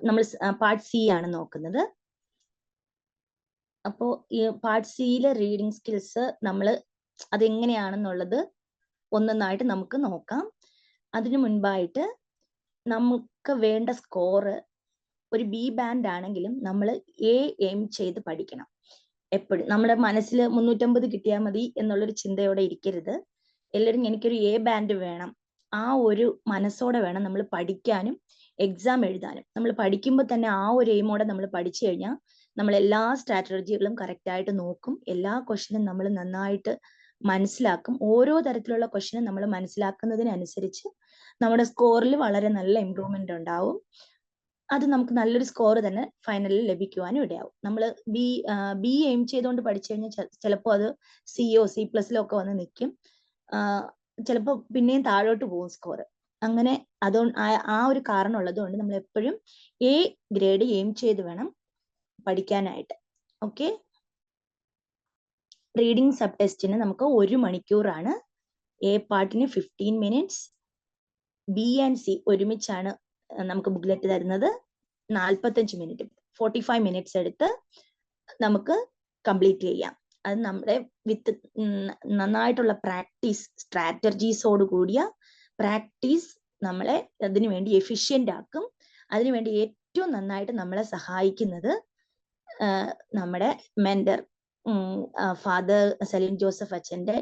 നമ്മൾ part C ആണ് നോക്കുന്നത്. അപ്പോൾ ഈ പാർട്ട് സിയിലെ റീഡിങ് സ്കിൽസ് നമ്മൾ അതെങ്ങനെയാണെന്നുള്ളത് ഒന്നൊന്നായിട്ട് നമുക്ക് നോക്കാം. അതിനു മുൻപായിട്ട് നമുക്ക് വേണ്ട സ്കോറ് ഒരു ബി ബാൻഡ് ആണെങ്കിലും നമ്മൾ എയിം ചെയ്ത് പഠിക്കണം. എപ്പോഴും നമ്മുടെ മനസ്സിൽ 350 കിട്ടിയാൽ മതി എന്നുള്ളൊരു ചിന്തയോടെ ഇരിക്കരുത്. എല്ലാവരും എനിക്കൊരു എ ബാൻഡ് വേണം, ആ ഒരു മനസ്സോടെ വേണം നമ്മൾ പഠിക്കാനും എക്സാം എഴുതാനും. നമ്മൾ പഠിക്കുമ്പോൾ തന്നെ ആ ഒരു എയിമോടെ നമ്മൾ പഠിച്ചു കഴിഞ്ഞാൽ നമ്മൾ എല്ലാ സ്ട്രാറ്റജികളും കറക്റ്റായിട്ട് നോക്കും, എല്ലാ ക്വസ്റ്റ്യനും നമ്മൾ നന്നായിട്ട് മനസ്സിലാക്കും. ഓരോ തരത്തിലുള്ള ക്വസ്റ്റ്യനും നമ്മൾ മനസ്സിലാക്കുന്നതിനനുസരിച്ച് നമ്മുടെ സ്കോറിൽ വളരെ നല്ല ഇമ്പ്രൂവ്മെന്റ് ഉണ്ടാവും. അത് നമുക്ക് നല്ലൊരു സ്കോർ തന്നെ ഫൈനലിൽ ലഭിക്കുവാനും ഇടയാവും. നമ്മൾ ബി എയിം ചെയ്തുകൊണ്ട് പഠിച്ചു കഴിഞ്ഞാൽ ചിലപ്പോൾ അത് സിഒ C++ ഒക്കെ വന്ന് നിൽക്കും. ചിലപ്പോൾ പിന്നെയും താഴോട്ട് പോകും സ്കോർ. അങ്ങനെ അതുകൊണ്ട് ആ ഒരു കാരണം ഉള്ളതുകൊണ്ട് നമ്മൾ എപ്പോഴും എ ഗ്രേഡ് എയിം ചെയ്ത് വേണം പഠിക്കാനായിട്ട്. ഓക്കെ, റീഡിംഗ് സബ് ടെസ്റ്റിന് നമുക്ക് 1 മണിക്കൂറാണ്. എ പാർട്ടിന് 15 മിനിറ്റ്സ്, ബി ആൻഡ് സി ഒരുമിച്ചാണ് നമുക്ക് ബുക്ക്ലെറ്റ് തരുന്നത്. 45 മിനിറ്റ് 45 മിനിറ്റ്സ് എടുത്ത് നമുക്ക് കംപ്ലീറ്റ് ചെയ്യാം. അത് നമ്മുടെ വിത്ത് നന്നായിട്ടുള്ള പ്രാക്ടീസ്, സ്ട്രാറ്റജീസോട് കൂടിയ പ്രാക്ടീസ് നമ്മളെ അതിനു വേണ്ടി എഫിഷ്യന്റ് ആക്കും. അതിനുവേണ്ടി ഏറ്റവും നന്നായിട്ട് നമ്മളെ സഹായിക്കുന്നത് നമ്മുടെ മെന്റർ ഫാദർ സലീം ജോസഫ് അച്ഛൻ്റെ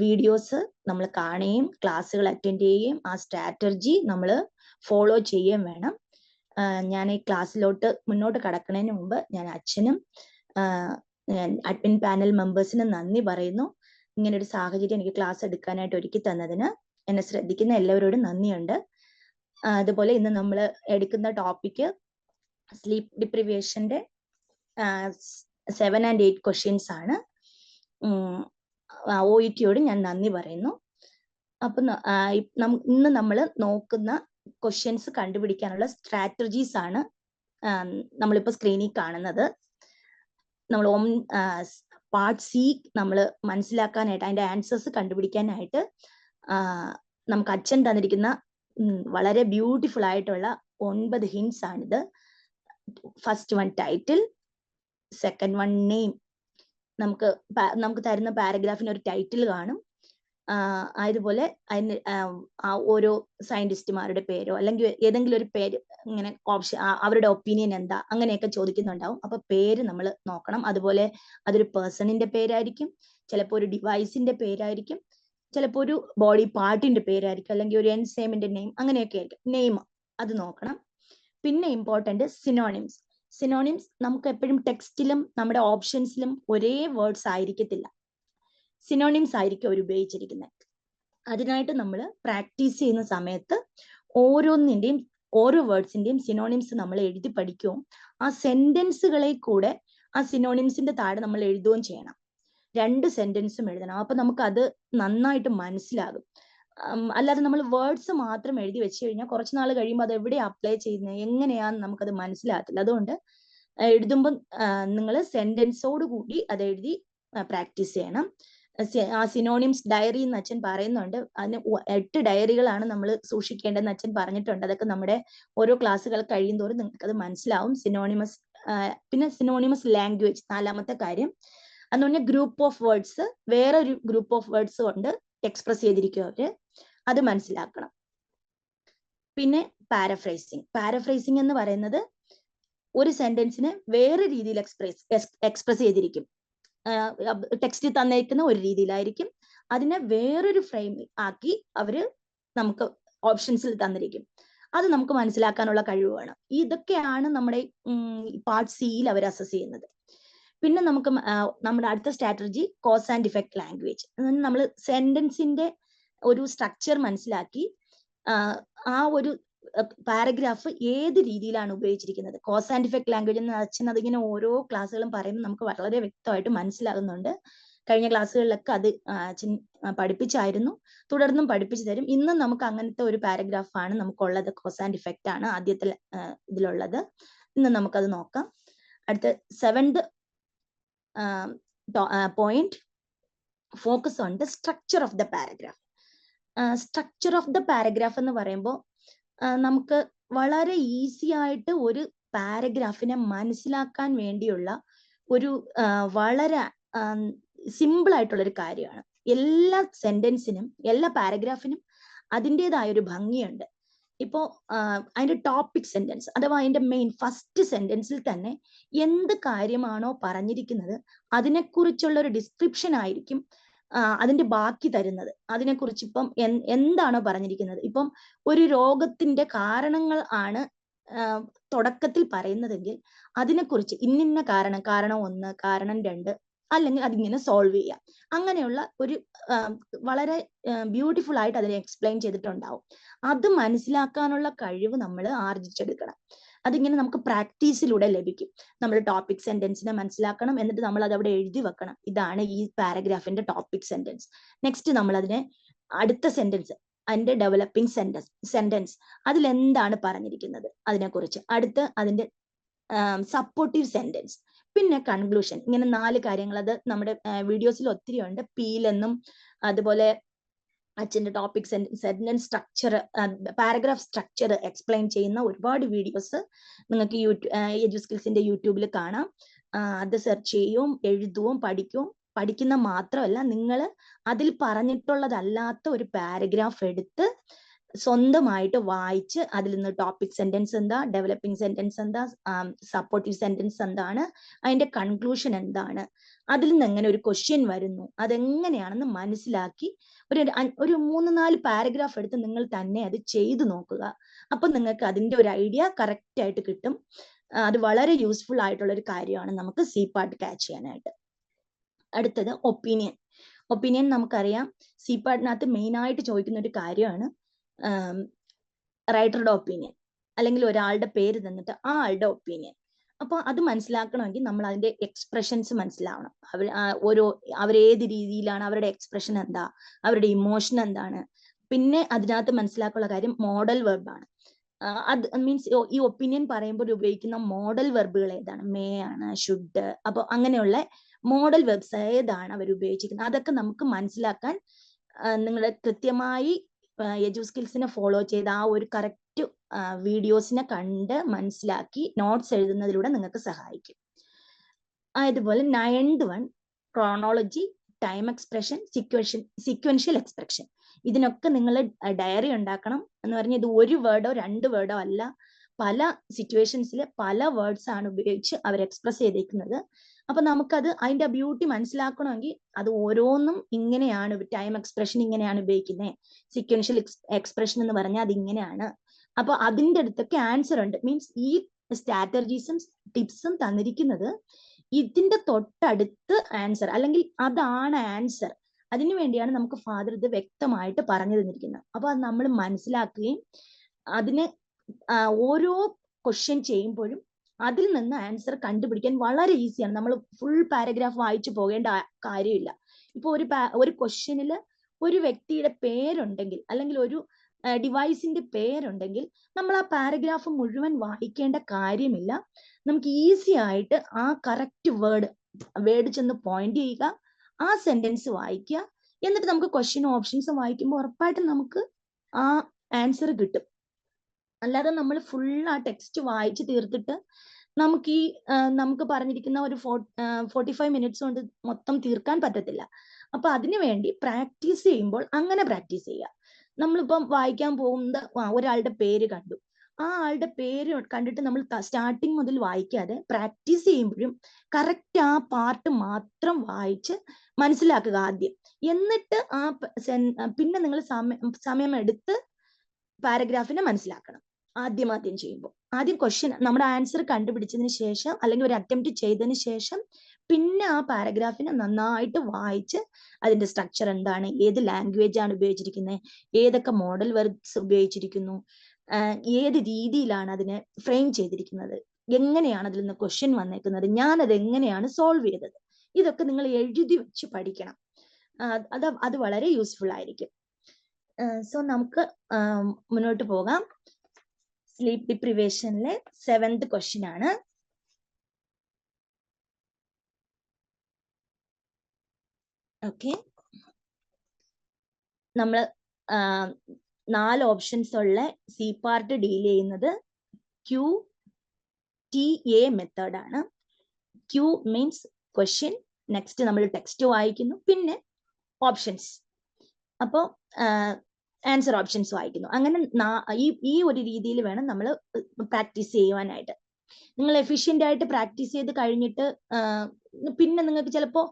വീഡിയോസ് നമ്മൾ കാണുകയും ക്ലാസ്സുകൾ അറ്റൻഡ് ചെയ്യുകയും ആ സ്ട്രാറ്റജി നമ്മൾ ഫോളോ ചെയ്യുകയും വേണം. ഞാൻ ഈ ക്ലാസ്സിലോട്ട് മുന്നോട്ട് കടക്കുന്നതിന് മുമ്പ് ഞാൻ അച്ഛനും അഡ്മിൻ പാനൽ മെമ്പേഴ്സിനും നന്ദി പറയുന്നു. ഇങ്ങനെ ഒരു സാഹചര്യം എനിക്ക് ക്ലാസ് എടുക്കാനായിട്ട് ഒരുക്കി തന്നതിന് എന്നെ ശ്രദ്ധിക്കുന്ന എല്ലാവരോടും നന്ദിയുണ്ട്. അതുപോലെ ഇന്ന് നമ്മൾ എടുക്കുന്ന ടോപ്പിക്ക് സ്ലീപ്പ് ഡിപ്രിവേഷന്റെ 7 and 8 ക്വസ്റ്റ്യൻസ് ആണ്. OET-യോട് ഞാൻ നന്ദി പറയുന്നു. അപ്പൊ ഇന്ന് നമ്മൾ നോക്കുന്ന ക്വസ്റ്റ്യൻസ് കണ്ടുപിടിക്കാനുള്ള സ്ട്രാറ്റജീസ് ആണ് നമ്മളിപ്പോൾ സ്ക്രീനിൽ കാണുന്നത്. നമ്മൾ പാർട്ട് സി നമ്മൾ മനസ്സിലാക്കാനായിട്ട് അതിന്റെ ആൻസേഴ്സ് കണ്ടുപിടിക്കാനായിട്ട് നമുക്ക് അച്ഛൻ തന്നിരിക്കുന്ന വളരെ ബ്യൂട്ടിഫുൾ ആയിട്ടുള്ള 9 ഹിന്റ്സ് ആണിത്. First one title, second one name. നമുക്ക് തരുന്ന പാരഗ്രാഫിന് ഒരു ടൈറ്റിൽ കാണും. അതുപോലെ അതിന് ഓരോ സയന്റിസ്റ്റുമാരുടെ പേരോ അല്ലെങ്കിൽ ഏതെങ്കിലും ഒരു പേര് ഇങ്ങനെ ഓപ്ഷൻ, അവരുടെ ഒപ്പീനിയൻ എന്താ, അങ്ങനെയൊക്കെ ചോദിക്കുന്നുണ്ടാവും. അപ്പൊ പേര് നമ്മൾ നോക്കണം. അതുപോലെ അതൊരു പേഴ്സണിന്റെ പേരായിരിക്കും, ചിലപ്പോൾ ഒരു ഡിവൈസിന്റെ പേരായിരിക്കും, ചിലപ്പോൾ ഒരു ബോഡി പാർട്ടിന്റെ പേരായിരിക്കും, അല്ലെങ്കിൽ ഒരു എൻസൈമിന്റെ നെയിം, അങ്ങനെയൊക്കെ ആയിരിക്കും. നെയിം അത് നോക്കണം. പിന്നെ ഇമ്പോർട്ടന്റ് സിനോണിംസ്. സിനോണിംസ് നമുക്ക് എപ്പോഴും ടെക്സ്റ്റിലും നമ്മുടെ ഓപ്ഷൻസിലും ഒരേ വേർഡ്സ് ആയിരിക്കത്തില്ല, സിനോണിംസ് ആയിരിക്കും അവർ ഉപയോഗിച്ചിരിക്കുന്നത്. അതിനായിട്ട് നമ്മൾ പ്രാക്ടീസ് ചെയ്യുന്ന സമയത്ത് ഓരോന്നിന്റെയും ഓരോ വേർഡ്സിന്റെയും സിനോണിംസ് നമ്മൾ എഴുതി പഠിക്കുകയും ആ സെന്റൻസുകളെ കൂടെ ആ സിനോണിംസിന്റെ താഴെ നമ്മൾ എഴുതുകയും ചെയ്യണം. 2 സെന്റൻസും എഴുതണം. അപ്പൊ നമുക്ക് അത് നന്നായിട്ട് മനസ്സിലാകും. അല്ലാതെ നമ്മൾ വേർഡ്സ് മാത്രം എഴുതി വെച്ച് കഴിഞ്ഞാൽ കുറച്ച് നാൾ കഴിയുമ്പോൾ അത് എവിടെ അപ്ലൈ ചെയ്യുന്നത് എങ്ങനെയാന്ന് നമുക്കത് മനസ്സിലാകത്തില്ല. അതുകൊണ്ട് എഴുതുമ്പോൾ നിങ്ങൾ സെന്റൻസോട് കൂടി അത് എഴുതി പ്രാക്ടീസ് ചെയ്യണം. ആ സിനോണിംസ് ഡയറി എന്ന് അച്ഛൻ പറയുന്നുണ്ട്. അതിന് 8 ഡയറികളാണ് നമ്മൾ സൂക്ഷിക്കേണ്ടതെന്ന് അച്ഛൻ പറഞ്ഞിട്ടുണ്ട്. അതൊക്കെ നമ്മുടെ ഓരോ ക്ലാസ്സുകൾ കഴിയും തോറും നിങ്ങൾക്ക് അത് മനസ്സിലാവും. സിനോണിമസ്, പിന്നെ സിനോണിമസ് ലാംഗ്വേജ് 4ാമത്തെ കാര്യം. എന്ന് പറഞ്ഞാൽ ഗ്രൂപ്പ് ഓഫ് വേർഡ്സ്, വേറെ ഒരു ഗ്രൂപ്പ് ഓഫ് വേർഡ്സ് കൊണ്ട് എക്സ്പ്രസ് ചെയ്തിരിക്കും അവര്, അത് മനസ്സിലാക്കണം. പിന്നെ പാരഫ്രൈസിങ് എന്ന് പറയുന്നത് ഒരു സെന്റൻസിനെ വേറെ രീതിയിൽ എക്സ്പ്രസ് ചെയ്തിരിക്കും. ടെക്സ്റ്റ് തന്നേക്കുന്ന ഒരു രീതിയിലായിരിക്കും, അതിനെ വേറൊരു ഫ്രെയിം ആക്കി അവര് നമുക്ക് ഓപ്ഷൻസിൽ തന്നിരിക്കും. അത് നമുക്ക് മനസ്സിലാക്കാനുള്ള കഴിവ് വേണം. ഇതൊക്കെയാണ് നമ്മുടെ പാർട്ട് സിയിൽ അവർ അസസ് ചെയ്യുന്നത്. പിന്നെ നമുക്ക് നമ്മുടെ അടുത്ത strategy cause and effect language. നമ്മൾ സെന്റൻസിന്റെ ഒരു സ്ട്രക്ചർ മനസ്സിലാക്കി ആ ഒരു പാരഗ്രാഫ് ഏത് രീതിയിലാണ് ഉപയോഗിച്ചിരിക്കുന്നത്. കോസ് ആൻഡ് ഇഫക്റ്റ് ലാംഗ്വേജ് എന്ന് അച്ഛൻ അതിങ്ങനെ ഓരോ ക്ലാസ്സുകളും പറയുമ്പോൾ നമുക്ക് വളരെ വ്യക്തമായിട്ട് മനസ്സിലാകുന്നുണ്ട്. കഴിഞ്ഞ ക്ലാസ്സുകളിലൊക്കെ അത് അച്ഛൻ പഠിപ്പിച്ചായിരുന്നു, തുടർന്നും പഠിപ്പിച്ചു തരും. ഇന്നും നമുക്ക് അങ്ങനത്തെ ഒരു പാരഗ്രാഫാണ് നമുക്കുള്ളത്. കോസ് ആൻഡ് ഇഫക്റ്റ് ആണ് ആദ്യത്തെ ഇതിലുള്ളത്. ഇന്ന് നമുക്കത് നോക്കാം. അടുത്ത 7th point, focus on the structure of the paragraph. Structure of the paragraph എന്ന് പറയുമ്പോൾ നമുക്ക് വളരെ ഈസി ആയിട്ട് ഒരു പാരഗ്രാഫിനെ മനസ്സിലാക്കാൻ വേണ്ടിയുള്ള ഒരു വളരെ സിമ്പിൾ ആയിട്ടുള്ള ഒരു കാര്യമാണ്. എല്ലാ സെന്റൻസിനും എല്ലാ പാരഗ്രാഫിനും അതിൻ്റെതായ ഒരു ഭംഗിയുണ്ട്. ഇപ്പോ അതിന്റെ ടോപ്പിക് സെന്റൻസ് അഥവാ അതിന്റെ മെയിൻ ഫസ്റ്റ് സെന്റൻസിൽ തന്നെ എന്ത് കാര്യമാണോ പറഞ്ഞിരിക്കുന്നത് അതിനെക്കുറിച്ചുള്ള ഒരു ഡിസ്ക്രിപ്ഷൻ ആയിരിക്കും അതിന്റെ ബാക്കി തരുന്നത്. അതിനെക്കുറിച്ച് ഇപ്പം എന്താണോ പറഞ്ഞിരിക്കുന്നത്, ഇപ്പം ഒരു രോഗത്തിന്റെ കാരണങ്ങൾ ആണ് തുടക്കത്തിൽ പറയുന്നതെങ്കിൽ അതിനെക്കുറിച്ച് ഇന്നിന്ന കാരണം, കാരണം 1, കാരണം 2, അല്ലെങ്കിൽ അതിങ്ങനെ സോൾവ് ചെയ്യാം. അങ്ങനെയുള്ള ഒരു വളരെ ബ്യൂട്ടിഫുൾ ആയിട്ട് അതിനെ എക്സ്പ്ലെയിൻ ചെയ്തിട്ടുണ്ടാവും. അത് മനസ്സിലാക്കാനുള്ള കഴിവ് നമ്മൾ ആർജിച്ചെടുക്കണം. അതിങ്ങനെ നമുക്ക് പ്രാക്ടീസിലൂടെ ലഭിക്കും. നമ്മൾ ടോപ്പിക് സെന്റൻസിനെ മനസ്സിലാക്കണം, എന്നിട്ട് നമ്മൾ അത് അവിടെ എഴുതി വെക്കണം. ഇതാണ് ഈ പാരഗ്രാഫിന്റെ ടോപ്പിക് സെന്റൻസ്. നെക്സ്റ്റ് നമ്മൾ അതിനെ അടുത്ത സെന്റൻസ്, അതിന്റെ ഡെവലപ്പിംഗ് സെന്റൻസ് അതിൽ എന്താണ് പറഞ്ഞിരിക്കുന്നത് അതിനെക്കുറിച്ച്, അടുത്ത് അതിന്റെ സപ്പോർട്ടീവ് സെന്റൻസ്, പിന്നെ കൺക്ലൂഷൻ. ഇങ്ങനെ 4 കാര്യങ്ങൾ. അത് നമ്മുടെ വീഡിയോസിൽ ഒത്തിരി ഉണ്ട്. പീലെന്നും അതുപോലെ അച്ഛന്റെ topic sentence structure, paragraph structure explain ചെയ്യുന്ന ഒരുപാട് വീഡിയോസ് നിങ്ങൾക്ക് എഡ്യൂസ്കിൽസിന്റെ യൂട്യൂബിൽ കാണാം. അത് സെർച്ച് ചെയ്യും, എഴുതുവും പഠിക്കുന്ന മാത്രമല്ല, നിങ്ങൾ അതിൽ പറഞ്ഞിട്ടുള്ളതല്ലാത്ത ഒരു പാരഗ്രാഫ് എടുത്ത് സ്വന്തമായിട്ട് വായിച്ച് അതിൽ നിന്ന് ടോപ്പിക് സെന്റൻസ് എന്താ, ഡെവലപ്പിംഗ് സെന്റൻസ് എന്താ, സപ്പോർട്ടീവ് സെന്റൻസ് എന്താണ്, അതിന്റെ കൺക്ലൂഷൻ എന്താണ്, അതിൽ നിന്ന് എങ്ങനെ ഒരു ക്വസ്റ്റ്യൻ വരുന്നു, അതെങ്ങനെയാണെന്ന് മനസ്സിലാക്കി ഒരു 3-4 പാരഗ്രാഫ് എടുത്ത് നിങ്ങൾ തന്നെ അത് ചെയ്തു നോക്കുക. അപ്പൊ നിങ്ങൾക്ക് അതിന്റെ ഒരു ഐഡിയ കറക്റ്റ് ആയിട്ട് കിട്ടും. അത് വളരെ യൂസ്ഫുൾ ആയിട്ടുള്ള ഒരു കാര്യമാണ് നമുക്ക് CPAT ക്യാച്ച് ചെയ്യാനായിട്ട്. അടുത്തത് ഒപ്പീനിയൻ നമുക്കറിയാം, CPAT-നകത്ത് മെയിൻ ആയിട്ട് ചോദിക്കുന്ന ഒരു കാര്യമാണ് റൈറ്ററുടെ ഒപ്പീനിയൻ, അല്ലെങ്കിൽ ഒരാളുടെ പേര് തന്നിട്ട് ആ ആളുടെ ഒപ്പീനിയൻ. അപ്പൊ അത് മനസ്സിലാക്കണമെങ്കിൽ നമ്മൾ അതിന്റെ എക്സ്പ്രഷൻസ് മനസ്സിലാവണം. അവരേത് രീതിയിലാണ്, അവരുടെ എക്സ്പ്രഷൻ എന്താ, അവരുടെ ഇമോഷൻ എന്താണ്. പിന്നെ അതിനകത്ത് മനസ്സിലാക്കാനുള്ള കാര്യം മോഡൽ വെർബാണ്. അത് മീൻസ് ഈ ഒപ്പീനിയൻ പറയുമ്പോൾ ഉപയോഗിക്കുന്ന മോഡൽ വെർബുകൾ ഏതാണ്, മേ ആണ്, ഷുഡ്. അപ്പൊ അങ്ങനെയുള്ള മോഡൽ വെർബ്സ് ഏതാണ് അവർ ഉപയോഗിച്ചിരിക്കുന്നത്, അതൊക്കെ നമുക്ക് മനസ്സിലാക്കാൻ നിങ്ങളുടെ കൃത്യമായി എഡ്യൂസ്കിൽസിനെ ഫോളോ ചെയ്ത് ആ ഒരു കറക്റ്റ് വീഡിയോസിനെ കണ്ട് മനസ്സിലാക്കി നോട്ട്സ് എഴുതുന്നതിലൂടെ നിങ്ങൾക്ക് സഹായിക്കും. അതുപോലെ 9th one chronology, time expression, sequential expression. ഇതിനൊക്കെ നിങ്ങൾ ഡയറി ഉണ്ടാക്കണം. എന്ന് പറഞ്ഞാൽ ഇത് ഒരു വേർഡോ 2 വേർഡോ അല്ല, പല സിറ്റുവേഷൻസിൽ പല വേർഡ്സ് ആണ് ഉപയോഗിച്ച് അവർ എക്സ്പ്രസ് ചെയ്തേക്കുന്നത്. അപ്പൊ നമുക്കത് അതിന്റെ ബ്യൂട്ടി മനസ്സിലാക്കണമെങ്കിൽ അത് ഓരോന്നും ഇങ്ങനെയാണ്, ടൈം എക്സ്പ്രഷൻ ഇങ്ങനെയാണ് ഉപയോഗിക്കുന്നത്, സീക്വൻഷ്യൽ എക്സ്പ്രഷൻ എന്ന് പറഞ്ഞാൽ അത് ഇങ്ങനെയാണ്. അപ്പൊ അതിന്റെ അടുത്തൊക്കെ ആൻസർ ഉണ്ട്. മീൻസ് ഈ സ്ട്രാറ്റജീസും ടിപ്സും തന്നിരിക്കുന്നത് ഇതിന്റെ തൊട്ടടുത്ത് ആൻസർ, അല്ലെങ്കിൽ അതാണ് ആൻസർ. അതിനു വേണ്ടിയാണ് നമുക്ക് ഫാദർ ഇത് വ്യക്തമായിട്ട് പറഞ്ഞു തന്നിരിക്കുന്നത്. അപ്പൊ അത് നമ്മൾ മനസ്സിലാക്കുകയും അതിന് ഓരോ ക്വസ്റ്റ്യൻ ചെയ്യുമ്പോഴും അതിൽ നിന്ന് ആൻസർ കണ്ടുപിടിക്കാൻ വളരെ ഈസിയാണ്. നമ്മൾ ഫുൾ പാരഗ്രാഫ് വായിച്ചു പോകേണ്ട കാര്യമില്ല. ഇപ്പൊ ഒരു ക്വസ്റ്റ്യനിൽ ഒരു വ്യക്തിയുടെ പേരുണ്ടെങ്കിൽ, അല്ലെങ്കിൽ ഒരു ഡിവൈസിന്റെ പേരുണ്ടെങ്കിൽ, നമ്മൾ ആ പാരഗ്രാഫ് മുഴുവൻ വായിക്കേണ്ട കാര്യമില്ല. നമുക്ക് ഈസി ആയിട്ട് ആ കറക്റ്റ് വേർഡ് ചെന്ന് പോയിന്റ് ചെയ്യുക, ആ സെന്റൻസ് വായിക്കുക, എന്നിട്ട് നമുക്ക് ക്വസ്റ്റ്യൻ ഓപ്ഷൻസ് വായിക്കുമ്പോൾ ഉറപ്പായിട്ടും നമുക്ക് ആ ആൻസർ കിട്ടും. അല്ലാതെ നമ്മൾ ഫുൾ ആ ടെക്സ്റ്റ് വായിച്ച് തീർത്തിട്ട് നമുക്ക് പറഞ്ഞിരിക്കുന്ന ഒരു 45 മിനിറ്റ്സ് കൊണ്ട് മൊത്തം തീർക്കാൻ പറ്റത്തില്ല. അപ്പൊ അതിനു വേണ്ടി പ്രാക്ടീസ് ചെയ്യുമ്പോൾ അങ്ങനെ പ്രാക്ടീസ് ചെയ്യുക. നമ്മളിപ്പം വായിക്കാൻ പോകുന്ന ഒരാളുടെ പേര് കണ്ടു, ആ ആളുടെ പേര് കണ്ടിട്ട് നമ്മൾ സ്റ്റാർട്ടിങ് മുതൽ വായിക്കാതെ പ്രാക്ടീസ് ചെയ്യുമ്പോഴും കറക്റ്റ് ആ പാർട്ട് മാത്രം വായിച്ച് മനസ്സിലാക്കുക ആദ്യം. എന്നിട്ട് പിന്നെ നിങ്ങൾ സമയം എടുത്ത് പാരഗ്രാഫിനെ മനസ്സിലാക്കണം. ആദ്യം ചെയ്യുമ്പോൾ ആദ്യം ക്വസ്റ്റ്യൻ, നമ്മുടെ ആൻസർ കണ്ടുപിടിച്ചതിന് ശേഷം, അല്ലെങ്കിൽ ഒരു അറ്റംപ്റ്റ് ചെയ്തതിന് ശേഷം പിന്നെ ആ പാരഗ്രാഫിനെ നന്നായിട്ട് വായിച്ച് അതിന്റെ സ്ട്രക്ചർ എന്താണ്, ഏത് ലാംഗ്വേജ് ആണ് ഉപയോഗിച്ചിരിക്കുന്നത്, ഏതൊക്കെ മോഡൽ വെർബ്സ് ഉപയോഗിച്ചിരിക്കുന്നു, ഏത് രീതിയിലാണ് അതിനെ ഫ്രെയിം ചെയ്തിരിക്കുന്നത്, എങ്ങനെയാണ് അതിൽ നിന്ന് ക്വസ്റ്റ്യൻ വന്നേക്കുന്നത്, ഞാനത് എങ്ങനെയാണ് സോൾവ് ചെയ്തത്, ഇതൊക്കെ നിങ്ങൾ എഴുതി വെച്ച് പഠിക്കണം. അത് വളരെ യൂസ്ഫുൾ ആയിരിക്കും. സോ നമുക്ക് മുന്നോട്ട് പോകാം. സ്ലീപ്പ് ഡിപ്രിവേഷനിലെ 7th ക്വസ്റ്റ്യൻ ആണ്. ഓക്കെ, നമ്മൾ 4 ഓപ്ഷൻസ് ഉള്ള CPAT ഡീൽ ചെയ്യുന്നത് QTA മെത്തേഡാണ്. Q മീൻസ് ക്വസ്റ്റ്യൻ, നെക്സ്റ്റ് നമ്മൾ ടെക്സ്റ്റ് വായിക്കുന്നു, പിന്നെ ഓപ്ഷൻസ്, അപ്പോൾ ആൻസർ ഓപ്ഷൻസ് വായിക്കുന്നു. അങ്ങനെ ഈ ഒരു രീതിയിൽ വേണം നമ്മൾ പ്രാക്ടീസ് ചെയ്യുവാനായിട്ട്. നിങ്ങൾ എഫിഷ്യന്റ് ആയിട്ട് പ്രാക്ടീസ് ചെയ്ത് കഴിഞ്ഞിട്ട് പിന്നെ നിങ്ങൾക്ക് ചിലപ്പോൾ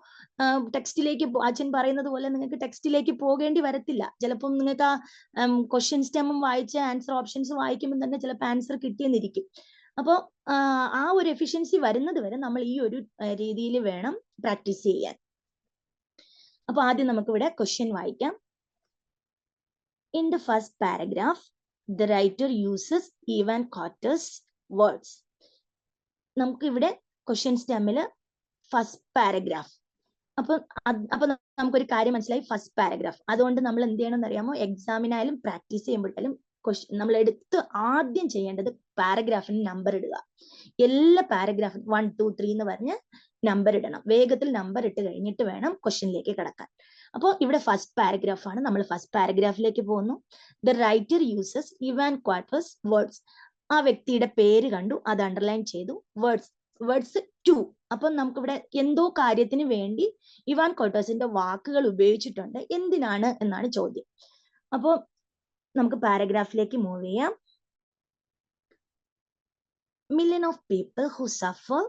ടെക്സ്റ്റിലേക്ക് അച്ഛൻ പറയുന്നത് പോലെ നിങ്ങൾക്ക് ടെക്സ്റ്റിലേക്ക് പോകേണ്ടി വരത്തില്ല. ചിലപ്പോൾ നിങ്ങൾക്ക് ആ ക്വസ്റ്റ്യൻ സ്റ്റെമ്മും വായിച്ച് ആൻസർ ഓപ്ഷൻസ് വായിക്കുമ്പോൾ തന്നെ ചിലപ്പോൾ ആൻസർ കിട്ടിയെന്നിരിക്കും. അപ്പോൾ ആ ഒരു എഫിഷ്യൻസി വരുന്നത് വരെ നമ്മൾ ഈ ഒരു രീതിയിൽ വേണം പ്രാക്ടീസ് ചെയ്യാൻ. അപ്പൊ ആദ്യം നമുക്ക് ഇവിടെ ക്വസ്റ്റ്യൻ വായിക്കാം. In the first paragraph, the writer uses even quarters words. നമുക്ക് ഇവിടെ ക്വസ്റ്റ്യൻ സ്റ്റെമ്മിൽ ഫസ്റ്റ് പാരഗ്രാഫ്. അപ്പൊ നമുക്കൊരു കാര്യം മനസ്സിലായി, ഫസ്റ്റ് പാരഗ്രാഫ്. അതുകൊണ്ട് നമ്മൾ എന്ത് ചെയ്യണമെന്ന് അറിയാമോ? എക്സാമിനായാലും പ്രാക്ടീസ് ചെയ്യുമ്പോഴായാലും നമ്മൾ എടുത്ത് ആദ്യം ചെയ്യേണ്ടത് പാരഗ്രാഫിന് നമ്പർ ഇടുക. എല്ലാ പാരഗ്രാഫിനും 1, 2, 3 എന്ന് പറഞ്ഞ് നമ്പർ ഇടണം. വേഗത്തിൽ നമ്പർ ഇട്ട് കഴിഞ്ഞിട്ട് വേണം ക്വസ്റ്റ്യനിലേക്ക് കിടക്കാൻ. അപ്പോൾ ഇവിടെ ഫസ്റ്റ് പാരഗ്രാഫ് ആണ്. നമ്മൾ ഫസ്റ്റ് പാരഗ്രാഫിലേക്ക് പോകുന്നു. The writer uses Ivan quarters words. ആ വ്യക്തിയുടെ പേര് കണ്ടു, അത് അണ്ടർലൈൻ ചെയ്തു. വേർഡ്സ് 2. അപ്പൊ നമുക്കിവിടെ എന്തോ കാര്യത്തിന് വേണ്ടി ഇവാൻ ക്വാർട്ടേഴ്സിന്റെ വാക്കുകൾ ഉപയോഗിച്ചിട്ടുണ്ട്. എന്തിനാണ് എന്നാണ് ചോദ്യം. അപ്പോൾ നമുക്ക് പാരഗ്രാഫിലേക്ക് മൂവ് ചെയ്യാം. Million of people who suffer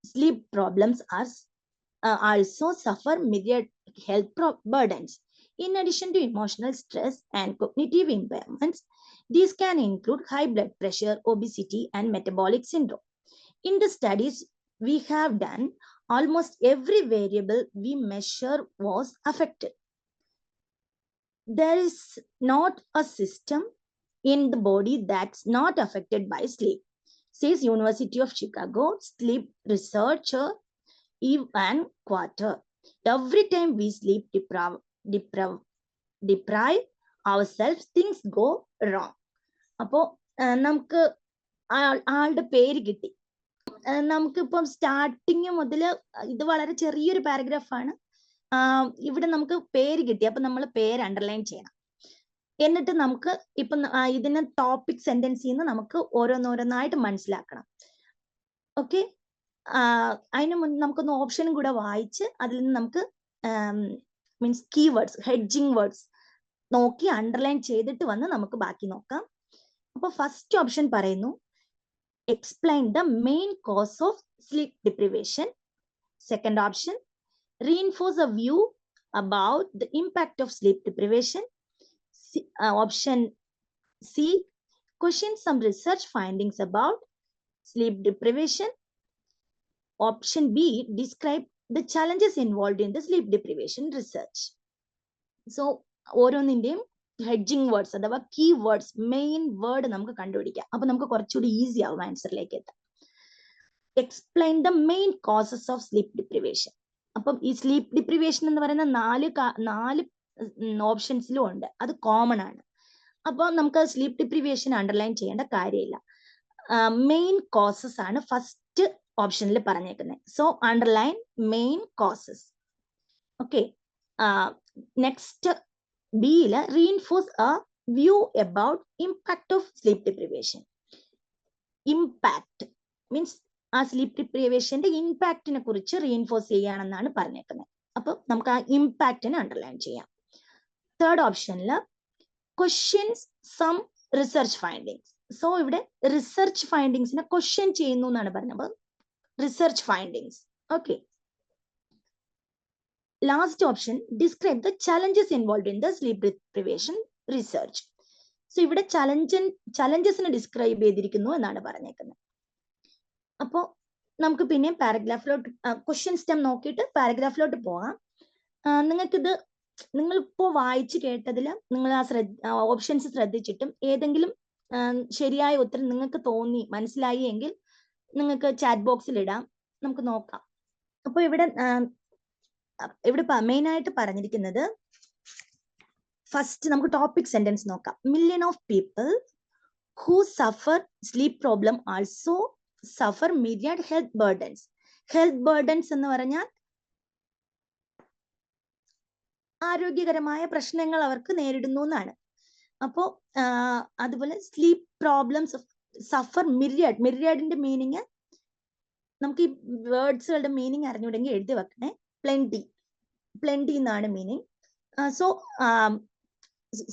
sleep problems also suffer myriad health burdens. In addition to emotional stress and cognitive impairments, these can include high blood pressure, obesity, and metabolic syndrome. In the studies we have done, almost every variable we measure was affected. There is not a system in the body that's not affected by sleep, says University of Chicago sleep researcher Ivan Quarter. Every time we sleep deprive ourselves, things go wrong. അപ്പോ നമുക്ക് ആളുടെ പേര് കിട്ടി. നമുക്കിപ്പം starting മുതൽ ഇത് വളരെ ചെറിയൊരു പാരഗ്രാഫാണ്. ഇവിടെ നമുക്ക് പേര് കിട്ടി. അപ്പൊ നമ്മൾ പേര് അണ്ടർലൈൻ ചെയ്യണം. എന്നിട്ട് നമുക്ക് ഇപ്പം ഇതിന് ടോപ്പിക് സെന്റൻസിൽ നിന്ന് നമുക്ക് ഓരോന്നോരോന്നായിട്ട് മനസ്സിലാക്കണം. ഓക്കെ, അതിന് മുന്നേ നമുക്കൊന്ന് ഓപ്ഷനും കൂടെ വായിച്ച് അതിൽ നിന്ന് നമുക്ക് മീൻസ് കീവേഡ്സ്, ഹെഡ്ജിങ് വേർഡ്സ് നോക്കി അണ്ടർലൈൻ ചെയ്തിട്ട് വന്ന് നമുക്ക് ബാക്കി നോക്കാം. അപ്പൊ ഫസ്റ്റ് ഓപ്ഷൻ പറയുന്നു, explain the main cause of sleep deprivation. Second option, reinforce a view about the impact of sleep deprivation. Option C, question some research findings about sleep deprivation. Option B, describe the challenges involved in the sleep deprivation research. So ഓരോന്നിന്റെയും hedging words അഥവാ key words, main word നമുക്ക് കണ്ടുപിടിക്കാം. അപ്പൊ നമുക്ക് കുറച്ചുകൂടി easy ആവും ആൻസറിലേക്ക് എത്താം. Explain the main causes of sleep deprivation. അപ്പം ഈ സ്ലീപ്പ് ഡിപ്രിവേഷൻ എന്ന് പറയുന്ന നാല് ഓപ്ഷൻസിലും ഉണ്ട്. അത് കോമൺ ആണ്. അപ്പൊ നമുക്ക് സ്ലീപ്പ് ഡിപ്രിവേഷൻ അണ്ടർലൈൻ ചെയ്യേണ്ട കാര്യമില്ല. മെയിൻ കോസസ് ആണ് ഫസ്റ്റ് ഓപ്ഷനിൽ പറഞ്ഞേക്കുന്നത്. So underline main causes. Okay, next ബിയില് reinforce a view about impact of sleep deprivation. Impact means ആ സ്ലീപ്പ് ഡിപ്രിവേഷന്റെ ഇമ്പാക്റ്റിനെ കുറിച്ച് റീഇൻഫോഴ്സ് ചെയ്യാണെന്നാണ് പറഞ്ഞേക്കുന്നത്. അപ്പൊ നമുക്ക് ആ ഇമ്പാക്റ്റിനെ അണ്ടർലൈൻ ചെയ്യാം. തേർഡ് ഓപ്ഷനില് questions some research findings. So ഇവിടെ റിസർച്ച് ഫൈൻഡിങ്സിനെ ക്വസ്റ്റ്യൻ ചെയ്യുന്നു എന്നാണ് പറഞ്ഞത്. Research findings. Okay, last option, describe the challenges involve in the sleep deprivation research. So ഇവിടെ ചലഞ്ചസിനെ ഡിസ്ക്രൈബ് ചെയ്തിരിക്കുന്നു എന്നാണ് പറഞ്ഞേക്കുന്നത്. അപ്പോ നമുക്ക് പിന്നെ പാരഗ്രാഫിലോട്ട് ക്വസ്റ്റ്യൻ സ്റ്റെം നോക്കിയിട്ട് പാരഗ്രാഫിലോട്ട് പോകാം. നിങ്ങളിപ്പോ വായിച്ചു കേട്ടതിൽ നിങ്ങൾ ആ ഓപ്ഷൻസ് ശ്രദ്ധിച്ചിട്ടും ഏതെങ്കിലും ശരിയായ ഉത്തരം നിങ്ങൾക്ക് തോന്നി മനസ്സിലായി എങ്കിൽ നിങ്ങൾക്ക് ചാറ്റ് ബോക്സിൽ ഇടാം, നമുക്ക് നോക്കാം. അപ്പൊ ഇവിടെ മെയിൻ ആയിട്ട് പറഞ്ഞിരിക്കുന്നത് ഫസ്റ്റ് നമുക്ക് ടോപ്പിക് സെന്റൻസ് നോക്കാം. Million of people who Zafar sleep problem also Zafar മിരിയഡ് health burdens. Health burdens എന്ന് പറഞ്ഞാൽ ആരോഗ്യകരമായ പ്രശ്നങ്ങൾ അവർക്ക് നേരിടുന്നു എന്നാണ്. അപ്പോ അതുപോലെ സ്ലീപ്പ് പ്രോബ്ലംസ് സഫർ മിരിയാഡ്. മിരിയാഡിന്റെ മീനിങ് നമുക്ക് ഈ വേർഡ്സുകളുടെ മീനിങ് അറിഞ്ഞുകൂടെങ്കിൽ എഴുതി വെക്കണേ. പ്ലെന്റി, പ്ലെന്റി എന്നാണ് meaning. So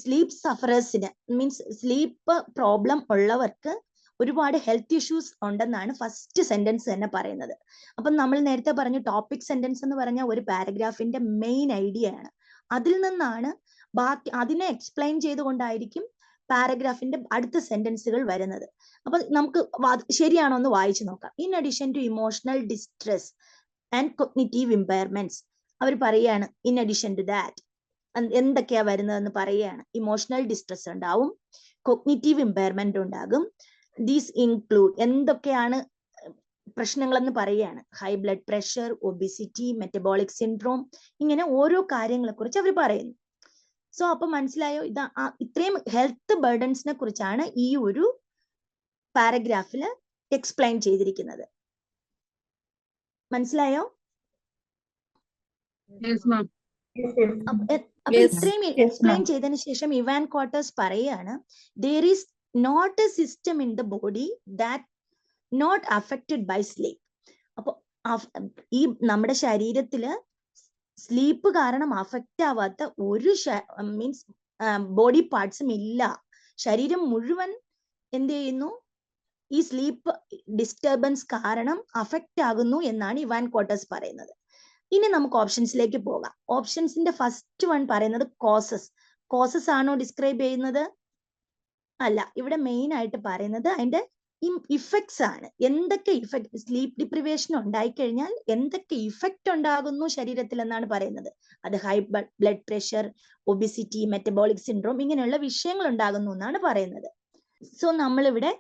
sleep സഫറേഴ്സിന് means sleep problem ഉള്ളവർക്ക് ഒരുപാട് ഹെൽത്ത് ഇഷ്യൂസ് ഉണ്ടെന്നാണ് ഫസ്റ്റ് സെന്റൻസ് തന്നെ പറയുന്നത്. അപ്പം നമ്മൾ നേരത്തെ പറഞ്ഞു ടോപ്പിക് സെന്റൻസ് എന്ന് പറഞ്ഞാൽ ഒരു പാരഗ്രാഫിന്റെ മെയിൻ ഐഡിയ ആണ്. അതിൽ നിന്നാണ് ബാക്കി അതിനെ എക്സ്പ്ലെയിൻ ചെയ്തുകൊണ്ടായിരിക്കും പാരഗ്രാഫിന്റെ അടുത്ത സെന്റൻസുകൾ വരുന്നത്. അപ്പൊ നമുക്ക് ശരിയാണോ എന്ന് വായിച്ചു നോക്കാം. In addition to emotional distress and cognitive impairments, അവർ പറയാണ് ഇൻ അഡീഷൻ ടു ദാറ്റ് എന്തൊക്കെയാ വരുന്നതെന്ന് പറയുകയാണ്. ഇമോഷണൽ ഡിസ്ട്രെസ് ഉണ്ടാവും, കൊഗ്നിറ്റീവ് ഇമ്പയർമെന്റ് ഉണ്ടാകും. ദീസ് ഇൻക്ലൂഡ് എന്തൊക്കെയാണ് പ്രശ്നങ്ങളെന്ന് പറയുകയാണ്. High blood pressure, obesity, metabolic syndrome, ഇങ്ങനെ ഓരോ കാര്യങ്ങളെ കുറിച്ച് അവർ പറയുന്നു. സോ അപ്പൊ മനസ്സിലായോ, ഇത്രയും ഹെൽത്ത് ബർഡൻസിനെ കുറിച്ചാണ് ഈ ഒരു പാരഗ്രാഫിൽ എക്സ്പ്ലെയിൻ ചെയ്തിരിക്കുന്നത്. മനസ്സിലായോ? അപ്പൊ ഇത്രയും എക്സ്പ്ലെയിൻ ചെയ്തതിനു ശേഷം ഇവാൻ കോട്ടേഴ്സ് പറയാണ്, there is not a system in the body that not affected by sleep. അപ്പൊ ഈ നമ്മുടെ ശരീരത്തില് സ്ലീപ്പ് കാരണം അഫക്റ്റ് ആവാത്ത ഒരു മീൻസ് ബോഡി പാർട്സും ഇല്ല. ശരീരം മുഴുവൻ എന്ത് ചെയ്യുന്നു, ഈ സ്ലീപ്പ് ഡിസ്റ്റർബൻസ് കാരണം അഫക്റ്റ് ആകുന്നു എന്നാണ് ഇവാൻ കോട്ടേഴ്സ് പറയുന്നത്. ഇനി നമുക്ക് ഓപ്ഷൻസിലേക്ക് പോകാം. ഓപ്ഷൻസിന്റെ ഫസ്റ്റ് വൺ പറയുന്നത് കോസസ്. കോസസ് ആണോ ഡിസ്ക്രൈബ് ചെയ്യുന്നത്? അല്ല, ഇവിടെ മെയിൻ ആയിട്ട് പറയുന്നത് അതിന്റെ ഇഫക്ട്സ് ആണ്. എന്തൊക്കെ ഇഫക്ട് സ്ലീപ്പ് ഡിപ്രിവേഷൻ ഉണ്ടായിക്കഴിഞ്ഞാൽ എന്തൊക്കെ ഇഫക്റ്റ് ഉണ്ടാകുന്നു ശരീരത്തിൽ എന്നാണ് പറയുന്നത്. അത് high blood pressure, obesity, metabolic syndrome, ഇങ്ങനെയുള്ള വിഷയങ്ങൾ ഉണ്ടാകുന്നു എന്നാണ് പറയുന്നത്. സോ നമ്മളിവിടെ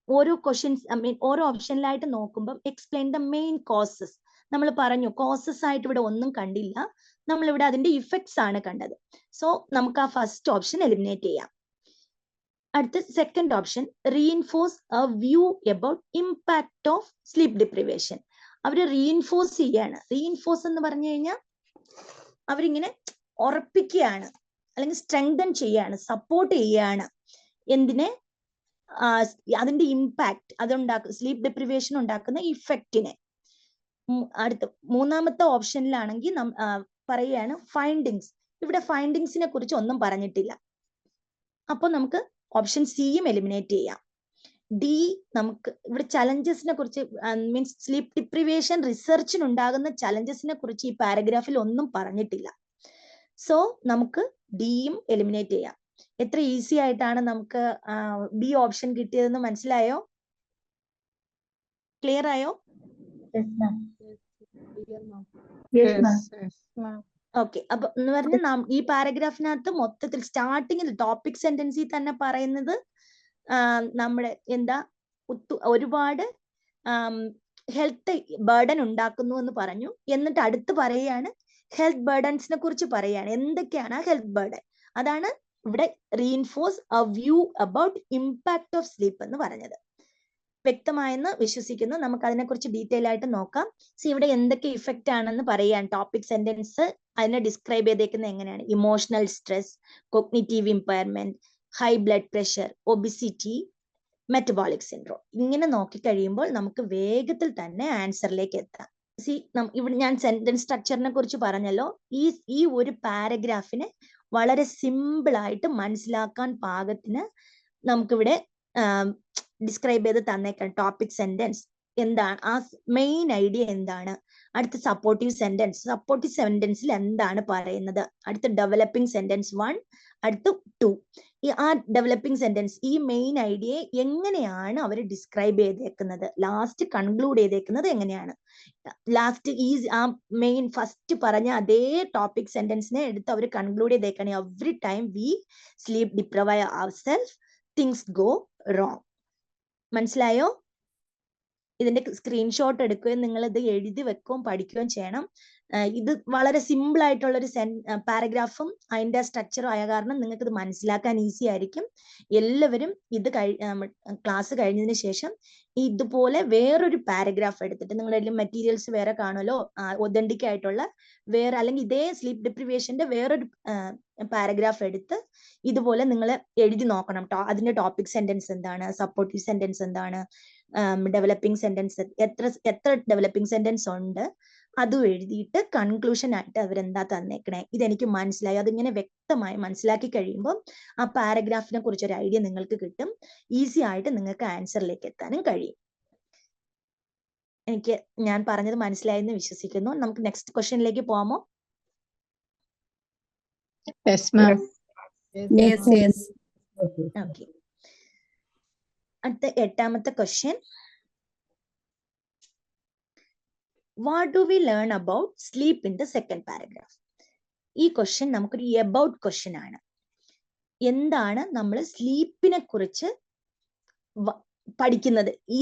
ഓരോ ക്വസ്റ്റ്യൻസ് ഓരോ ഓപ്ഷനിലായിട്ട് നോക്കുമ്പോൾ എക്സ്പ്ലെയിൻ ദ മെയിൻ കോസസ്. നമ്മൾ പറഞ്ഞു കോസസ് ആയിട്ട് ഇവിടെ ഒന്നും കണ്ടില്ല, നമ്മളിവിടെ അതിന്റെ ഇഫക്ട്സ് ആണ് കണ്ടത്. സോ നമുക്ക് ആ ഫസ്റ്റ് ഓപ്ഷൻ എലിമിനേറ്റ് ചെയ്യാം. അടുത്ത second option, reinforce a view about impact of sleep deprivation. അവര് റീഇൻഫോഴ്സ് ചെയ്യാണ്. റീഇൻഫോഴ്സ് എന്ന് പറഞ്ഞു കഴിഞ്ഞാൽ അവരിങ്ങനെ ഉറപ്പിക്കുകയാണ്, അല്ലെങ്കിൽ സ്ട്രെങ്തൻ ചെയ്യാണ്, സപ്പോർട്ട് ചെയ്യാണ്. എന്തിനെ? അതിന്റെ ഇമ്പാക്ട്, അതുണ്ടാക്കുന്ന സ്ലീപ്പ് ഡിപ്രിവേഷൻ ഉണ്ടാക്കുന്ന ഇഫക്റ്റിനെ. അടുത്ത മൂന്നാമത്തെ ഓപ്ഷനിലാണെങ്കിൽ പറയുകയാണ് ഫൈൻഡിങ്സ്. ഇവിടെ ഫൈൻഡിങ്സിനെ കുറിച്ച് ഒന്നും പറഞ്ഞിട്ടില്ല. അപ്പൊ നമുക്ക് ഓപ്ഷൻ സിയും എലിമിനേറ്റ് ചെയ്യാം. ഡി, നമുക്ക് ഇവിടെ ചലഞ്ചസിനെ കുറിച്ച് മീൻസ് സ്ലീപ്പ് ഡിപ്രിവേഷൻ റിസർച്ചിനുണ്ടാകുന്ന ചലഞ്ചസിനെ കുറിച്ച് ഈ പാരഗ്രാഫിൽ ഒന്നും പറഞ്ഞിട്ടില്ല. സോ നമുക്ക് ഡിയും എലിമിനേറ്റ് ചെയ്യാം. എത്ര ഈസി ആയിട്ടാണ് നമുക്ക് ബി ഓപ്ഷൻ കിട്ടിയതെന്ന് മനസ്സിലായോ? ക്ലിയർ ആയോ? ഓക്കെ. അപ്പൊ എന്ന് പറഞ്ഞാൽ ഈ പാരഗ്രാഫിനകത്ത് മൊത്തത്തിൽ സ്റ്റാർട്ടിങ്ങിൽ ടോപ്പിക് സെന്റൻസിൽ തന്നെ പറയുന്നത് നമ്മുടെ എന്താ ഒരുപാട് ഹെൽത്ത് ബർഡൻ ഉണ്ടാക്കുന്നു എന്ന് പറഞ്ഞു. എന്നിട്ട് അടുത്ത് പറയുകയാണ് ഹെൽത്ത് ബർഡൻസിനെ കുറിച്ച് പറയാണ്. എന്തൊക്കെയാണ് ആ ഹെൽത്ത് ബർഡൻ? അതാണ് ഇവിടെ reinforce a view about impact of sleep എന്ന് പറഞ്ഞത്. വ്യക്തമായെന്ന് വിശ്വസിക്കുന്നു. നമുക്ക് അതിനെക്കുറിച്ച് ഡീറ്റെയിൽ ആയിട്ട് നോക്കാം. ഇവിടെ എന്തൊക്കെ ഇഫക്റ്റ് ആണെന്ന് പറയാൻ ടോപ്പിക് സെന്റൻസ് അതിനെ ഡിസ്ക്രൈബ് ചെയ്തേക്കുന്നത് എങ്ങനെയാണ്? Emotional stress, cognitive impairment, high blood pressure, obesity, metabolic syndrome. ഇങ്ങനെ നോക്കി കഴിയുമ്പോൾ നമുക്ക് വേഗത്തിൽ തന്നെ ആൻസറിലേക്ക് എത്താം. ഇവിടെ ഞാൻ സെന്റൻസ് സ്ട്രക്ചറിനെ കുറിച്ച് പറഞ്ഞല്ലോ. ഈ ഒരു പാരഗ്രാഫിനെ വളരെ സിമ്പിൾ ആയിട്ട് മനസ്സിലാക്കാൻ പാകത്തിന് നമുക്കിവിടെ ഡിസ്ക്രൈബ് ചെയ്ത് തന്നേക്കാം. ടോപ്പിക് സെന്റൻസ് എന്താണ്, ആ മെയിൻ ഐഡിയ എന്താണ്, അടുത്ത സപ്പോർട്ടീവ് സെന്റൻസിൽ എന്താണ് പറയുന്നത്, അടുത്ത ഡെവലപ്പിംഗ് സെന്റൻസ് 1, അടുത്ത 2. ആ ഡെവലപ്പിംഗ് സെന്റൻസ് ഈ മെയിൻ ഐഡിയയെ എങ്ങനെയാണ് അവർ ഡിസ്ക്രൈബ് ചെയ്തേക്കുന്നത്, ലാസ്റ്റ് കൺക്ലൂഡ് ചെയ്തേക്കുന്നത് എങ്ങനെയാണ്, ലാസ്റ്റ് ആ മെയിൻ ഫസ്റ്റ് പറഞ്ഞ അതേ ടോപ്പിക് സെന്റൻസിനെ എടുത്ത് അവർ കൺക്ലൂഡ് ചെയ്തേക്കാണ്. Every time we sleep deprive ourselves things go wrong. മനസ്സിലായോ? ഇതിന്റെ സ്ക്രീൻഷോട്ട് എടുക്കുകയും നിങ്ങൾ ഇത് എഴുതി വെക്കുകയും പഠിക്കുകയും ചെയ്യണം. ഇത് വളരെ സിമ്പിൾ ആയിട്ടുള്ള ഒരു പാരഗ്രാഫും അതിന്റെ സ്ട്രക്ചറും ആയ കാരണം നിങ്ങൾക്ക് ഇത് മനസ്സിലാക്കാൻ ഈസി ആയിരിക്കും. എല്ലാവരും ഇത് ക്ലാസ് കഴിഞ്ഞതിന് ശേഷം ഇതുപോലെ വേറൊരു പാരഗ്രാഫ് എടുത്തിട്ട്, നിങ്ങളുടെ മെറ്റീരിയൽസ് വേറെ കാണുമല്ലോ, ഒതന്റിക് ആയിട്ടുള്ള വേറെ, അല്ലെങ്കിൽ ഇതേ സ്ലീപ്പ് ഡിപ്രിവേഷന്റെ വേറൊരു പാരഗ്രാഫ് എടുത്ത് ഇതുപോലെ നിങ്ങൾ എഴുതി നോക്കണം. അതിന്റെ ടോപ്പിക് സെന്റൻസ് എന്താണ്, സപ്പോർട്ടീവ് സെന്റൻസ് എന്താണ്, ഡെവലപ്പിംഗ് സെന്റൻസ് എത്ര ഡെവലപ്പിംഗ് സെന്റൻസ് ഉണ്ട്, അതും എഴുതിയിട്ട് കൺക്ലൂഷൻ ആയിട്ട് അവരെന്താ തന്നേക്കണേ, ഇതെനിക്ക് മനസ്സിലായി, അതിങ്ങനെ വ്യക്തമായി മനസ്സിലാക്കി കഴിയുമ്പോൾ ആ പാരഗ്രാഫിനെ കുറിച്ച് ഒരു ഐഡിയ നിങ്ങൾക്ക് കിട്ടും. ഈസി ആയിട്ട് നിങ്ങൾക്ക് ആൻസറിലേക്ക് എത്താനും കഴിയും. എനിക്ക് ഞാൻ പറഞ്ഞത് മനസ്സിലായെന്ന് വിശ്വസിക്കുന്നു. നമുക്ക് നെക്സ്റ്റ് ക്വസ്റ്റ്യനിലേക്ക് പോകാമോ? Yes, ma'am. Yes, yes. Okay. അടുത്ത 8ാമത്തെ question. What do we learn about sleep in the second paragraph? ഈ ക്വസ്റ്റ്യൻ നമുക്കൊരു എബൌട്ട് ക്വസ്റ്റ്യൻ ആണ്. എന്താണ് നമ്മൾ സ്ലീപ്പിനെ കുറിച്ച് പഠിക്കുന്നത്? ഈ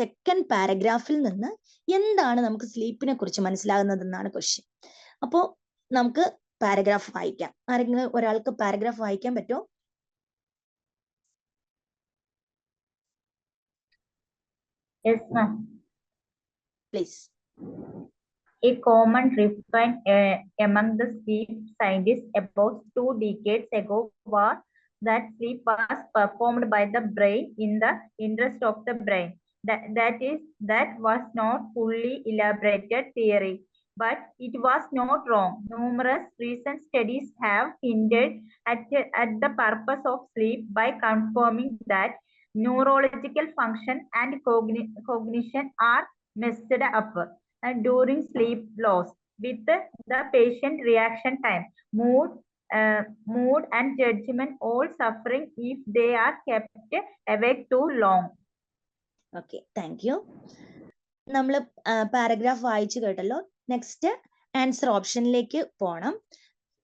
സെക്കൻഡ് പാരഗ്രാഫിൽ നിന്ന് എന്താണ് നമുക്ക് സ്ലീപ്പിനെ കുറിച്ച് മനസ്സിലാകുന്നത് എന്നാണ് ക്വസ്റ്റ്യൻ. അപ്പോ നമുക്ക് പാരഗ്രാഫ് വായിക്കാം. ആരെങ്കിലും ഒരാൾക്ക് പാരഗ്രാഫ് വായിക്കാൻ പറ്റുമോ? Yes, ma'am. Please. A common refrain among the sleep scientists about 2 decades ago was that sleep was performed by the brain in the interest of the brain. That was not fully elaborated theory, but it was not wrong. Numerous recent studies have hinted at the purpose of sleep by confirming that neurological function and cognition are messed up during sleep loss, with the patient reaction time, mood and judgment all suffering if they are kept awake too long. Okay, thank you. നമ്മൾ paragraph വായിച്ചു കേട്ടല്ലോ. Next answer ഓപ്ഷനിലേക്ക് പോകണം.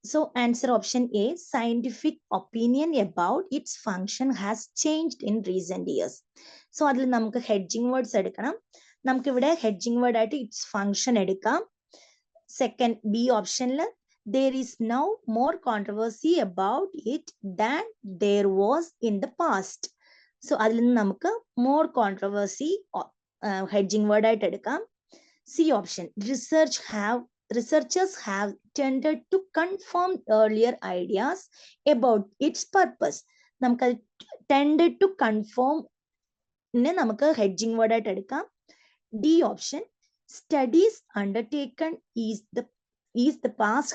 So answer option A, scientific opinion about it's function has changed in recent years. So അതിൽ നമുക്ക് hedging words എടുക്കണം. നമുക്കിവിടെ hedging word ആയിട്ട് it's function എടുക്കാം. സെക്കൻഡ് ബി ഓപ്ഷനിൽ there is now more controversy about it than there was in the past. So അതിൽ നിന്ന് നമുക്ക് more controversy ഹെഡ്ജിങ് വേർഡ് ആയിട്ട് എടുക്കാം. C option, researchers have tended to confirm earlier ideas about its purpose. നമുക്ക് tended to confirm നമുക്ക് hedging word ആയിട്ട് എടുക്കാം. D option, studies undertaken in the past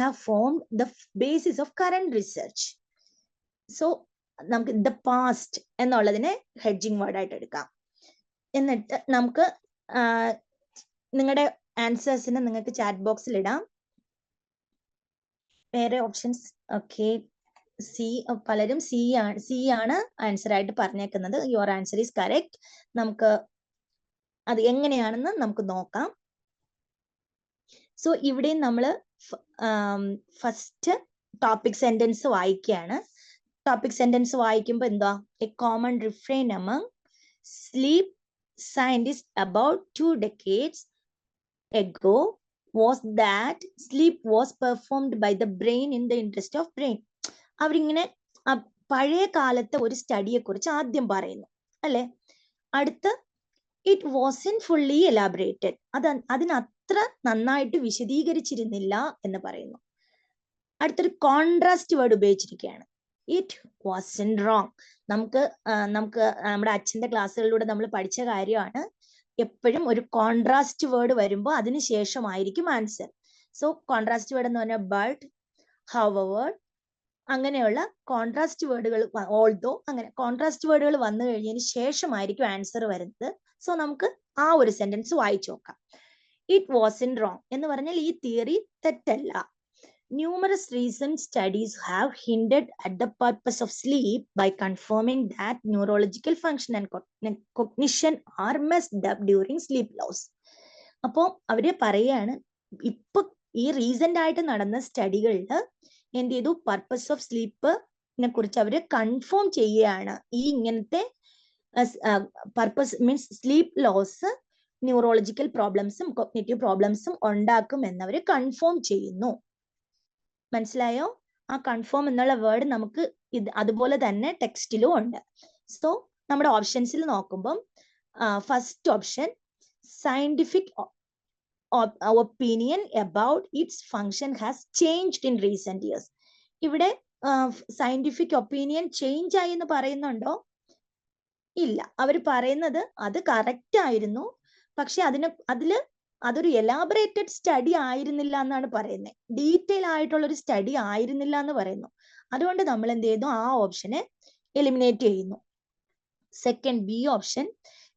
have formed the basis of current research. So നമുക്ക് the past എന്നുള്ളതിനെ hedging word ആയിട്ട് എടുക്കാം. എന്നിട്ട് നമുക്ക് നിങ്ങളുടെ ആൻസേഴ്സിനെ നിങ്ങൾക്ക് ചാറ്റ് ബോക്സിൽ ഇടാം. വേറെ ഓപ്ഷൻസ്? ഓക്കെ, സി, പലരും സി ആണ് ആൻസർ ആയിട്ട് പറഞ്ഞേക്കുന്നത്. Your answer is correct. നമുക്ക് അത് എങ്ങനെയാണെന്ന് നമുക്ക് നോക്കാം. സോ ഇവിടെ നമ്മൾ ഫസ്റ്റ് ടോപ്പിക് സെന്റൻസ് വായിക്കുകയാണ്. ടോപ്പിക് സെന്റൻസ് വായിക്കുമ്പോൾ എന്താ? A common refrain among sleep scientist about 2 decades ago was that sleep was performed by the brain in the interest of brain. അവരിങ്ങനെ പഴയ കാലത്തെ ഒരു സ്റ്റഡിയെ കുറിച്ച് ആദ്യം പറയുന്നു അല്ലെ. അടുത്ത് ഇറ്റ് വാസന്റ് ഫുള്ളി എലാബറേറ്റഡ്, അതിനത്ര നന്നായിട്ട് വിശദീകരിച്ചിരുന്നില്ല എന്ന് പറയുന്നു. അടുത്തൊരു contrast word ഉപയോഗിച്ചിരിക്കുകയാണ്, it wasn't wrong. നമുക്ക് നമ്മുടെ അച്ഛന്റെ ക്ലാസ്സുകളിലൂടെ നമ്മൾ പഠിച്ച കാര്യമാണ്, എപ്പോഴും ഒരു കോൺട്രാസ്റ്റ് വേർഡ് വരുമ്പോൾ അതിന് ശേഷമായിരിക്കും ആൻസർ. സോ കോൺട്രാസ്റ്റ് വേർഡ് എന്ന് പറഞ്ഞാൽ ബട്ട്, ഹവർ, അങ്ങനെയുള്ള കോൺട്രാസ്റ്റ് വേർഡുകൾ, ഓൾദോ, അങ്ങനെ കോൺട്രാസ്റ്റ് വേർഡുകൾ വന്നു കഴിഞ്ഞതിന് ശേഷമായിരിക്കും ആൻസർ വരുന്നത്. സോ നമുക്ക് ആ ഒരു സെന്റൻസ് വായിച്ചു നോക്കാം. ഇറ്റ് വാസന്റ് റോങ് എന്ന് പറഞ്ഞാൽ ഈ തിയറി തെറ്റല്ല. Numerous recent studies have hinted at the purpose of sleep by confirming that neurological function and cognition are messed up during sleep loss. അപ്പോൾ അവര് പറയാണ്, ഇപ്പൊ ഈ റീസെന്റ് ആയിട്ട് നടന്ന സ്റ്റഡികളിൽ എന്ത് ചെയ്തു, പർപ്പസ് ഓഫ് സ്ലീപ്പിനെ കുറിച്ച് അവര് കൺഫേം ചെയ്യുകയാണ്. ഈ ഇങ്ങനത്തെ purpose means sleep loss neurological പ്രോബ്ലംസും കോഗ്നിറ്റീവ് പ്രോബ്ലംസും ഉണ്ടാക്കും എന്നവര് കൺഫേം ചെയ്യുന്നു. മനസ്സിലായോ? ആ കൺഫേം എന്നുള്ള വേർഡ് നമുക്ക് അതുപോലെ തന്നെ ടെക്സ്റ്റിലും ഉണ്ട്. സോ നമ്മുടെ ഓപ്ഷൻസിൽ നോക്കുമ്പം first option scientific opinion about it's function has changed in recent years. ഇവിടെ സയന്റിഫിക് ഒപ്പീനിയൻ ചേഞ്ച് ആയി എന്ന് പറയുന്നുണ്ടോ? ഇല്ല. അവർ പറയുന്നത് അത് കറക്റ്റ് ആയിരുന്നു, പക്ഷെ അതൊരു എലാബറേറ്റഡ് സ്റ്റഡി ആയിരുന്നില്ല എന്നാണ് പറയുന്നത്. ഡീറ്റെയിൽ ആയിട്ടുള്ള ഒരു സ്റ്റഡി ആയിരുന്നില്ല എന്ന് പറയുന്നു. അതുകൊണ്ട് നമ്മൾ എന്ത് ചെയ്യുന്നു? ആ ഓപ്ഷനെ എലിമിനേറ്റ് ചെയ്യുന്നു. Second B option,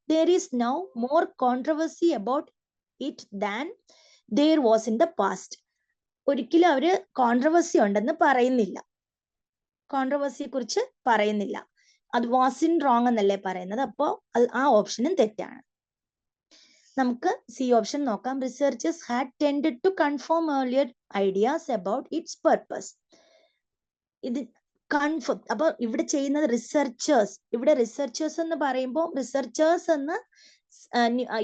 there is now more controversy about it than there was in the past. ഒരിക്കലും അവര് കോൺട്രവേഴ്സി ഉണ്ടെന്ന് പറയുന്നില്ല, കോൺട്രവേഴ്സിയെ കുറിച്ച് പറയുന്നില്ല. അത് വാസ് ഇൻ റോങ് എന്നല്ലേ പറയുന്നത്. അപ്പോ ആ ഓപ്ഷനും തെറ്റാണ്. നമുക്ക് സി ഓപ്ഷൻ നോക്കാം. Researchers had tended to confirm earlier ideas about its purpose. ഇത് കൺഫേം. അപ്പൊ ഇവിടെ ചെയ്യുന്നത് റിസർച്ചേഴ്സ്. ഇവിടെ റിസർച്ചേഴ്സ് എന്ന് പറയുമ്പോൾ റിസർച്ചേഴ്സ് എന്ന്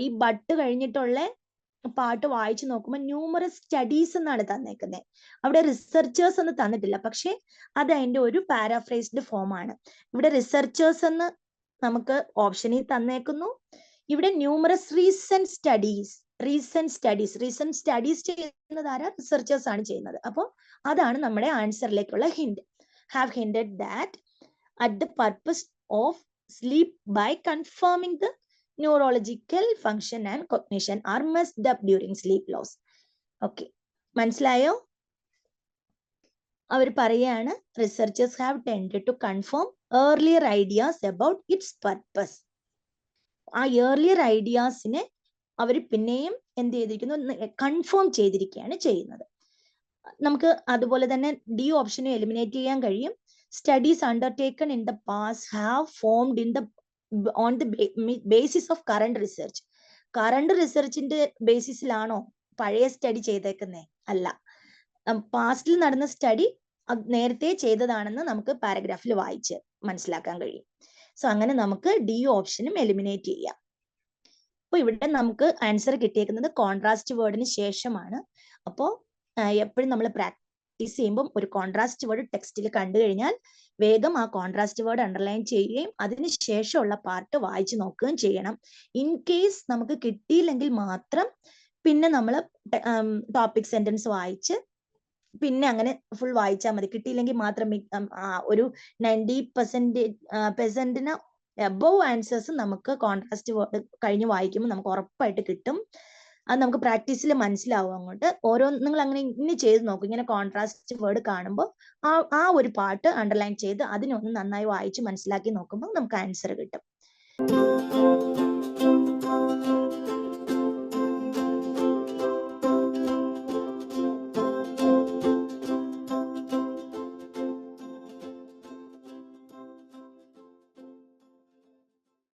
ഈ ബട്ട് കഴിഞ്ഞിട്ടുള്ള പാട്ട് വായിച്ചു നോക്കുമ്പോൾ ന്യൂമറസ് സ്റ്റഡീസ് എന്നാണ് തന്നേക്കുന്നത്. അവിടെ റിസർച്ചേഴ്സ് എന്ന് തന്നിട്ടില്ല, പക്ഷെ അത് അതിന്റെ ഒരു പാരാഫ്രൈസ്ഡ് ഫോം ആണ്. ഇവിടെ റിസർച്ചേഴ്സ് എന്ന് നമുക്ക് ഓപ്ഷനിൽ തന്നേക്കുന്നു. ഇവിടെ ന്യൂമറസ് റീസെന്റ് സ്റ്റഡീസ് ചെയ്യുന്നത് ആരാ? റിസർച്ചേഴ്സ് ആണ് ചെയ്യുന്നത്. അപ്പോൾ അതാണ് നമ്മുടെ ആൻസറിലേക്കുള്ള hint. Have hinted that at the purpose of sleep by confirming the neurological function and cognition are messed up during sleep loss. Okay, മനസ്സിലായോ? അവർ പറയാണ് researchers have tended to confirm earlier ideas about its purpose. ആ earlier ideasനെ അവർ പിന്നെയും എന്ത് ചെയ്തിരിക്കുന്നു? Confirm ചെയ്തിരിക്കുകയാണ് ചെയ്യുന്നത്. നമുക്ക് അതുപോലെ തന്നെ ഡി ഓപ്ഷനെ എലിമിനേറ്റ് ചെയ്യാൻ കഴിയും. Studies undertaken in the past have formed on the basis of current research. Current റിസർച്ചിന്റെ ബേസിസിലാണോ പഴയ സ്റ്റഡി ചെയ്തേക്കുന്നേ? അല്ല, പാസ്റ്റിൽ നടന്ന സ്റ്റഡി നേരത്തെ ചെയ്തതാണെന്ന് നമുക്ക് പാരഗ്രാഫിൽ വായിച്ച് മനസ്സിലാക്കാൻ കഴിയും. സോ അങ്ങനെ നമുക്ക് ഡി ഓപ്ഷനും എലിമിനേറ്റ് ചെയ്യാം. അപ്പൊ ഇവിടെ നമുക്ക് ആൻസർ കിട്ടിയേക്കുന്നത് കോൺട്രാസ്റ്റ് വേർഡിന് ശേഷമാണ്. അപ്പോൾ എപ്പോഴും നമ്മൾ പ്രാക്ടീസ് ചെയ്യുമ്പോൾ ഒരു കോൺട്രാസ്റ്റ് വേർഡ് ടെക്സ്റ്റിൽ കണ്ടു കഴിഞ്ഞാൽ വേഗം ആ കോൺട്രാസ്റ്റ് വേർഡ് അണ്ടർലൈൻ ചെയ്യുകയും അതിന് ശേഷമുള്ള പാർട്ട് വായിച്ചു നോക്കുകയും ചെയ്യണം. ഇൻ കേസ് നമുക്ക് കിട്ടിയില്ലെങ്കിൽ മാത്രം പിന്നെ നമ്മൾ ടോപ്പിക് സെന്റൻസ് വായിച്ച് പിന്നെ അങ്ങനെ ഫുൾ വായിച്ചാൽ മതി. കിട്ടിയില്ലെങ്കിൽ മാത്രം ഒരു 90% എബോവ് ആൻസേഴ്സ് നമുക്ക് കോൺട്രാസ്റ്റ് വേർഡ് കഴിഞ്ഞ് വായിക്കുമ്പോൾ നമുക്ക് ഉറപ്പായിട്ട് കിട്ടും. അത് നമുക്ക് പ്രാക്ടീസിൽ മനസ്സിലാവും. അങ്ങോട്ട് നിങ്ങൾ അങ്ങനെ ഇനി ചെയ്ത് നോക്കും. ഇങ്ങനെ കോൺട്രാസ്റ്റ് വേർഡ് കാണുമ്പോൾ ആ ഒരു പാർട്ട് അണ്ടർലൈൻ ചെയ്ത് അതിനൊന്ന് നന്നായി വായിച്ച് മനസ്സിലാക്കി നോക്കുമ്പോൾ നമുക്ക് ആൻസർ കിട്ടും.